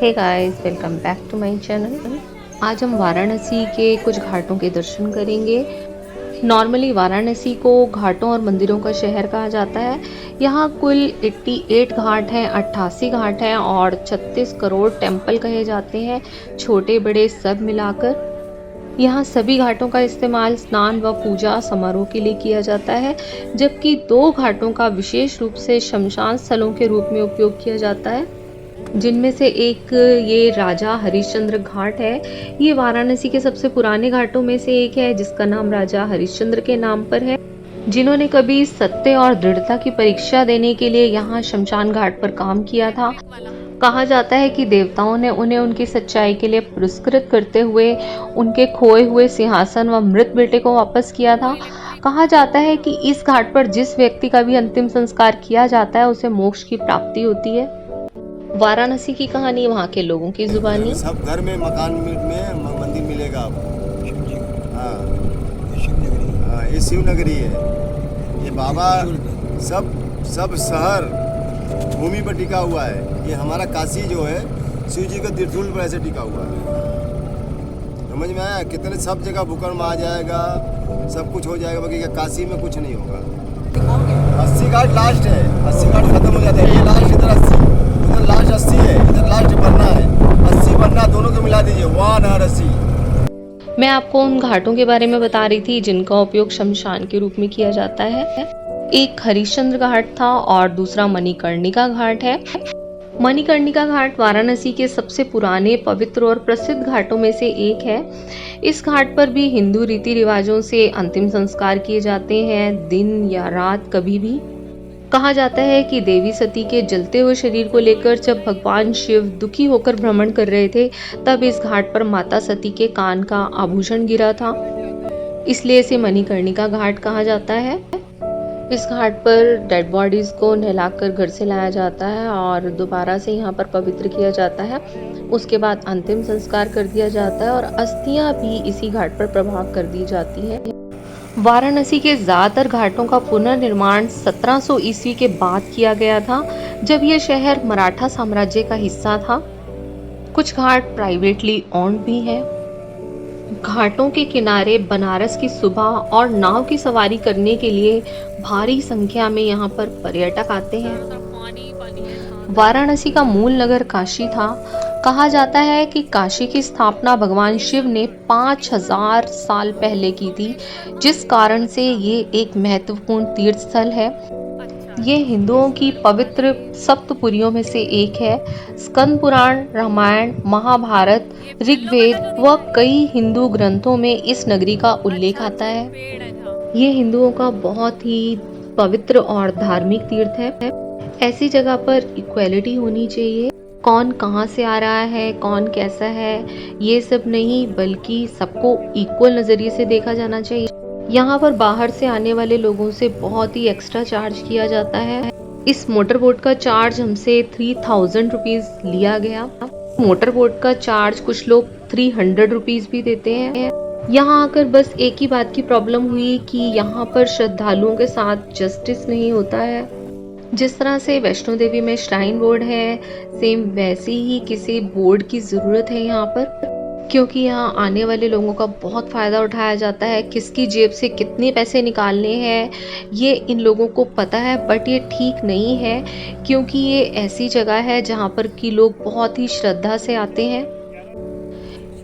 Hey guys, welcome back to my channel. आज हम वाराणसी के कुछ घाटों के दर्शन करेंगे। नॉर्मली वाराणसी को घाटों और मंदिरों का शहर कहा जाता है। यहाँ कुल 88 घाट हैं, 88 घाट हैं और 36 करोड़ टेम्पल कहे जाते हैं, छोटे बड़े सब मिलाकर। यहाँ सभी घाटों का इस्तेमाल स्नान व पूजा समारोह के लिए किया जाता है, जबकि 2 घाटों का विशेष रूप से शमशान स्थलों के रूप में उपयोग किया जाता है, जिनमें से एक ये राजा हरिश्चंद्र घाट है। ये वाराणसी के सबसे पुराने घाटों में से एक है, जिसका नाम राजा हरिश्चंद्र के नाम पर है, जिन्होंने कभी सत्य और दृढ़ता की परीक्षा देने के लिए यहाँ शमशान घाट पर काम किया था। कहा जाता है कि देवताओं ने उन्हें उनकी सच्चाई के लिए पुरस्कृत करते हुए उनके खोए हुए सिंहासन व मृत बेटे को वापस किया था। कहा जाता है कि इस घाट पर जिस व्यक्ति का भी अंतिम संस्कार किया जाता है उसे मोक्ष की प्राप्ति होती है। वाराणसी की कहानी वहाँ के लोगों की जुबानी। सब घर में मकान में मंदिर मिलेगा आपको। हाँ, ये शिव नगरी है। ये बाबा सब शहर भूमि पर टिका हुआ है। ये हमारा काशी जो है शिव जी का त्रिशूल पर ऐसे टिका हुआ है। समझ में आया? कितने सब जगह भूकंप आ जाएगा, सब कुछ हो जाएगा, बाकी काशी में कुछ नहीं होगा। 80 घाट लास्ट है, 80 घाट खत्म हो जाता है। ये लास्ट इधर 80, उधर लास्ट 80 है, इधर लास्ट बनना है। 80 बनना, दोनों को मिला दीजिए 180। मैं आपको उन घाटों के बारे में बता रही थी जिनका उपयोग शमशान के रूप में किया जाता है। एक हरिश्चंद्र घाट था और दूसरा मणिकर्णिका घाट है। मणिकर्णिका घाट वाराणसी के सबसे पुराने, पवित्र और प्रसिद्ध घाटों में से एक है। इस घाट पर भी हिंदू रीति रिवाजों से अंतिम संस्कार किए जाते हैं, दिन या रात कभी भी। कहा जाता है कि देवी सती के जलते हुए शरीर को लेकर जब भगवान शिव दुखी होकर भ्रमण कर रहे थे, तब इस घाट पर माता सती के कान का आभूषण गिरा था, इसलिए इसे मणिकर्णिका घाट कहा जाता है। इस घाट पर डेड बॉडीज को नहलाकर घर से लाया जाता है और दोबारा से यहाँ पर पवित्र किया जाता है। उसके बाद अंतिम संस्कार कर दिया जाता है और अस्थियां भी इसी घाट पर प्रवाह कर दी जाती है। वाराणसी के ज़्यादातर घाटों का पुनर्निर्माण 1700 ईस्वी के बाद किया गया था, जब यह शहर मराठा साम्राज्य का हिस्सा था। कुछ घाट प्राइवेटली ओन्ड भी हैं। घाटों के किनारे बनारस की सुबह और नाव की सवारी करने के लिए भारी संख्या में यहाँ पर पर्यटक आते हैं। वाराणसी का मूल नगर काशी था। कहा जाता है कि काशी की स्थापना भगवान शिव ने 5000 साल पहले की थी, जिस कारण से ये एक महत्वपूर्ण तीर्थ स्थल है। ये हिंदुओं की पवित्र सप्तपुरियों में से एक है। स्कंद पुराण, रामायण, महाभारत, ऋग्वेद व कई हिंदू ग्रंथों में इस नगरी का उल्लेख आता है। ये हिंदुओं का बहुत ही पवित्र और धार्मिक तीर्थ है। ऐसी जगह पर इक्वालिटी होनी चाहिए। कौन कहाँ से आ रहा है, कौन कैसा है, ये सब नहीं, बल्कि सबको इक्वल नज़रिए से देखा जाना चाहिए। यहाँ पर बाहर से आने वाले लोगों से बहुत ही एक्स्ट्रा चार्ज किया जाता है। इस मोटर बोट का चार्ज हमसे 3000 रुपीज़ लिया गया। मोटर बोट का चार्ज कुछ लोग 300 रुपीज़ भी देते हैं। यहाँ आकर बस एक ही बात की प्रॉब्लम हुई कि यहाँ पर श्रद्धालुओं के साथ जस्टिस नहीं होता है। जिस तरह से वैष्णो देवी में श्राइन बोर्ड है, सेम वैसे ही किसी बोर्ड की ज़रूरत है यहाँ पर, क्योंकि यहाँ आने वाले लोगों का बहुत फ़ायदा उठाया जाता है। किसकी जेब से कितने पैसे निकालने हैं ये इन लोगों को पता है, बट ये ठीक नहीं है, क्योंकि ये ऐसी जगह है जहाँ पर कि लोग बहुत ही श्रद्धा से आते हैं।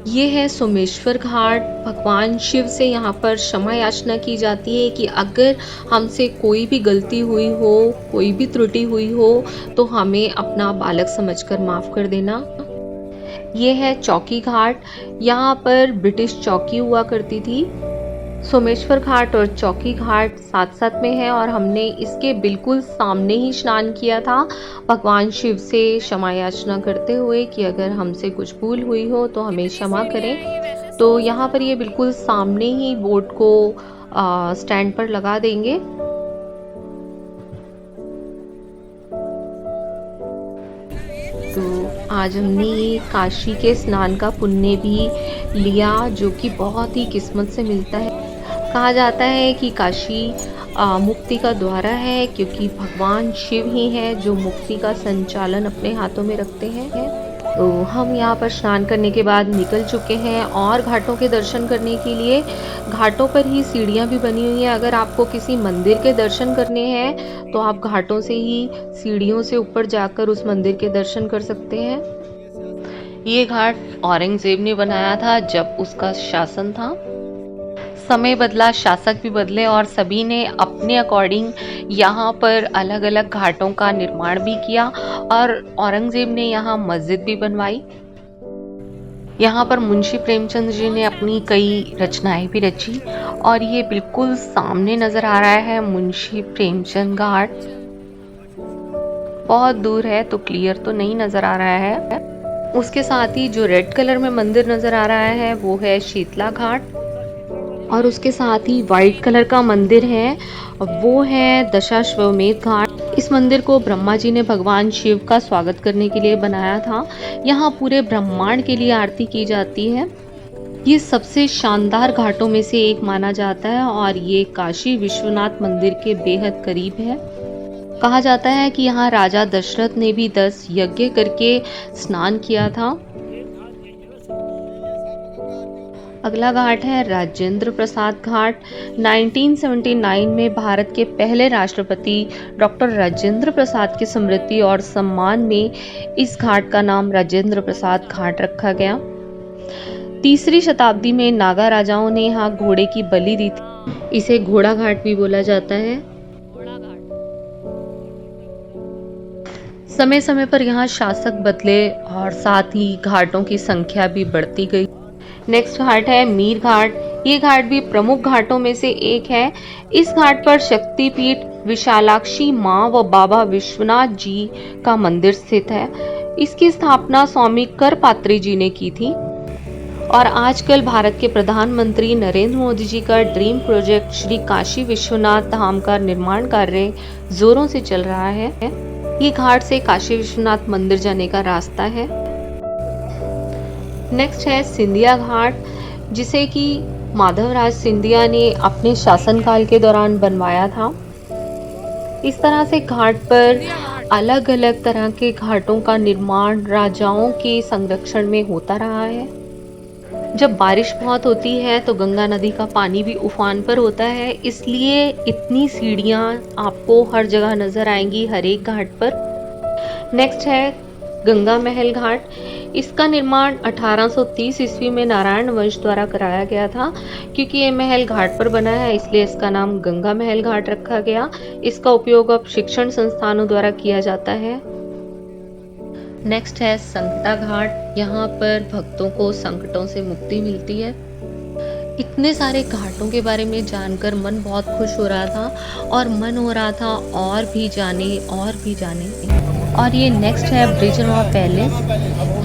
ये है सोमेश्वर घाट। भगवान शिव से यहाँ पर क्षमा याचना की जाती है कि अगर हमसे कोई भी गलती हुई हो, कोई भी त्रुटि हुई हो, तो हमें अपना बालक समझकर माफ़ कर देना। ये है चौकी घाट। यहाँ पर ब्रिटिश चौकी हुआ करती थी। सोमेश्वर घाट और चौकी घाट साथ साथ में है और हमने इसके बिल्कुल सामने ही स्नान किया था, भगवान शिव से क्षमा याचना करते हुए कि अगर हमसे कुछ भूल हुई हो तो हमें क्षमा करें। तो यहाँ पर ये बिल्कुल सामने ही बोट को स्टैंड पर लगा देंगे। तो आज हमने काशी के स्नान का पुण्य भी लिया, जो कि बहुत ही किस्मत से मिलता है। कहा जाता है कि काशी मुक्ति का द्वार है, क्योंकि भगवान शिव ही हैं जो मुक्ति का संचालन अपने हाथों में रखते हैं। तो हम यहाँ पर स्नान करने के बाद निकल चुके हैं और घाटों के दर्शन करने के लिए घाटों पर ही सीढ़ियाँ भी बनी हुई हैं। अगर आपको किसी मंदिर के दर्शन करने हैं तो आप घाटों से ही सीढ़ियों से ऊपर जाकर उस मंदिर के दर्शन कर सकते हैं। ये घाट औरंगजेब ने बनाया था जब उसका शासन था। समय बदला, शासक भी बदले और सभी ने अपने अकॉर्डिंग यहाँ पर अलग अलग घाटों का निर्माण भी किया और औरंगजेब ने यहाँ मस्जिद भी बनवाई। यहाँ पर मुंशी प्रेमचंद जी ने अपनी कई रचनाएं भी रची और ये बिल्कुल सामने नजर आ रहा है मुंशी प्रेमचंद घाट। बहुत दूर है तो क्लियर तो नहीं नजर आ रहा है। उसके साथ ही जो रेड कलर में मंदिर नजर आ रहा है वो है शीतला घाट और उसके साथ ही वाइट कलर का मंदिर है वो है दशाश्वमेध घाट। इस मंदिर को ब्रह्मा जी ने भगवान शिव का स्वागत करने के लिए बनाया था। यहाँ पूरे ब्रह्मांड के लिए आरती की जाती है। ये सबसे शानदार घाटों में से एक माना जाता है और ये काशी विश्वनाथ मंदिर के बेहद करीब है। कहा जाता है कि यहाँ राजा दशरथ ने भी 10 यज्ञ करके स्नान किया था। अगला घाट है राजेंद्र प्रसाद घाट। 1979 में भारत के पहले राष्ट्रपति डॉक्टर राजेंद्र प्रसाद की स्मृति और सम्मान में इस घाट का नाम राजेंद्र प्रसाद घाट रखा गया। 3री शताब्दी में नागा राजाओं ने यहाँ घोड़े की बलि दी थी। इसे घोड़ा घाट भी बोला जाता है। समय समय पर यहाँ शासक बदले और साथ ही घाटों की संख्या भी बढ़ती गई। नेक्स्ट घाट है मीर घाट। ये घाट भी प्रमुख घाटों में से एक है। इस घाट पर शक्तिपीठ विशालाक्षी माँ व बाबा विश्वनाथ जी का मंदिर स्थित है। इसकी स्थापना स्वामी करपात्री जी ने की थी और आजकल भारत के प्रधानमंत्री नरेंद्र मोदी जी का ड्रीम प्रोजेक्ट श्री काशी विश्वनाथ धाम का निर्माण कार्य जोरों से चल रहा है। ये घाट से काशी विश्वनाथ मंदिर जाने का रास्ता है। नेक्स्ट है सिंधिया घाट, जिसे कि माधवराज सिंधिया ने अपने शासनकाल के दौरान बनवाया था। इस तरह से घाट पर अलग अलग तरह के घाटों का निर्माण राजाओं के संरक्षण में होता रहा है। जब बारिश बहुत होती है तो गंगा नदी का पानी भी उफान पर होता है, इसलिए इतनी सीढ़ियाँ आपको हर जगह नजर आएंगी हर एक घाट पर। नेक्स्ट है गंगा महल घाट। इसका निर्माण 1830 ईस्वी में नारायण वंश द्वारा कराया गया था। क्योंकि ये महल घाट पर बना है इसलिए इसका नाम गंगा महल घाट रखा गया। इसका उपयोग अब शिक्षण संस्थानों द्वारा किया जाता है। नेक्स्ट है संकटा घाट। यहाँ पर भक्तों को संकटों से मुक्ति मिलती है। इतने सारे घाटों के बारे में जानकर मन बहुत खुश हो रहा था और मन हो रहा था और भी जाने। और ये नेक्स्ट है ब्रिजनवा पैलेस।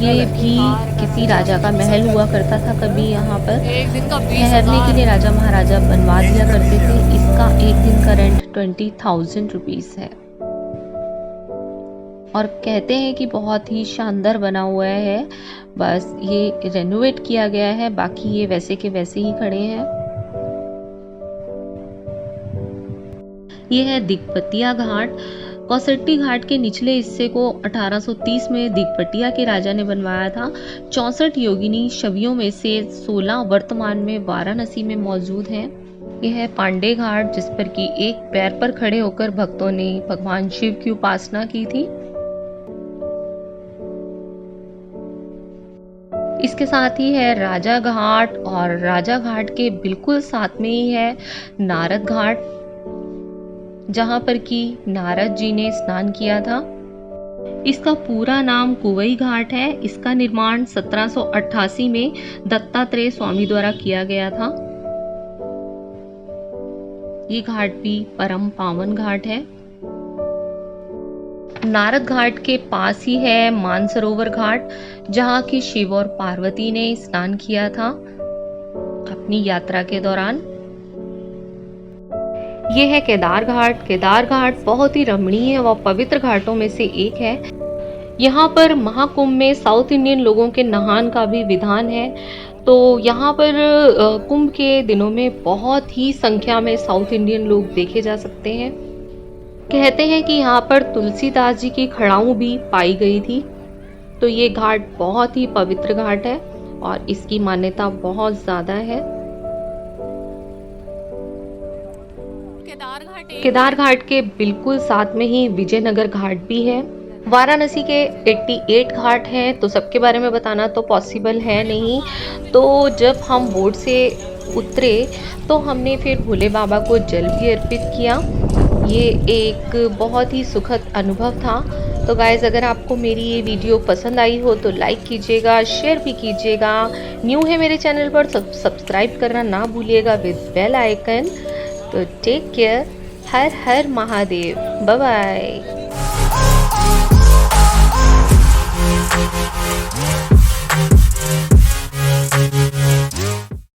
ये भी किसी राजा का महल हुआ करता था कभी। यहाँ पर ठहरने के लिए राजा महाराजा बनवा दिया करते थे। इसका एक दिन का रेंट 20,000 रुपीज है और कहते हैं कि बहुत ही शानदार बना हुआ है। बस ये रेनोवेट किया गया है, बाकी ये वैसे के वैसे ही खड़े हैं। ये है दिग्पतिया घाट। कौसट्टी घाट के निचले हिस्से को 1830 में दिग्पतिया के राजा ने बनवाया था। 64 योगिनी छवियों में से 16 वर्तमान में वाराणसी में मौजूद हैं। यह है पांडे घाट, जिस पर कि एक पैर पर खड़े होकर भक्तों ने भगवान शिव की उपासना की थी। इसके साथ ही है राजा घाट और राजा घाट के बिल्कुल साथ में ही है नारद घाट, जहां पर कि नारद जी ने स्नान किया था। इसका पूरा नाम कुवई घाट है। इसका निर्माण 1788 में दत्तात्रेय स्वामी द्वारा किया गया था। ये घाट भी परम पावन घाट है। नारद घाट के पास ही है मानसरोवर घाट, जहाँ की शिव और पार्वती ने स्नान किया था अपनी यात्रा के दौरान। ये है केदार घाट। केदार घाट बहुत ही रमणीय व पवित्र घाटों में से एक है। यहाँ पर महाकुंभ में साउथ इंडियन लोगों के नहान का भी विधान है। तो यहाँ पर कुंभ के दिनों में बहुत ही संख्या में साउथ इंडियन लोग देखे जा सकते हैं। कहते हैं कि यहाँ पर तुलसीदास जी की खड़ाऊ भी पाई गई थी। तो ये घाट बहुत ही पवित्र घाट है और इसकी मान्यता बहुत ज़्यादा है। केदार घाट के बिल्कुल साथ में ही विजयनगर घाट भी है। वाराणसी के 88 घाट हैं, तो सबके बारे में बताना तो पॉसिबल है नहीं। तो जब हम बोट से उतरे तो हमने फिर भोले बाबा को जल भी अर्पित किया। ये एक बहुत ही सुखद अनुभव था। तो गाइज़, अगर आपको मेरी ये वीडियो पसंद आई हो तो लाइक कीजिएगा, शेयर भी कीजिएगा। न्यू है मेरे चैनल पर सब्सक्राइब करना ना भूलिएगा विद बेल आइकन। तो टेक केयर। हर हर महादेव। Bye bye.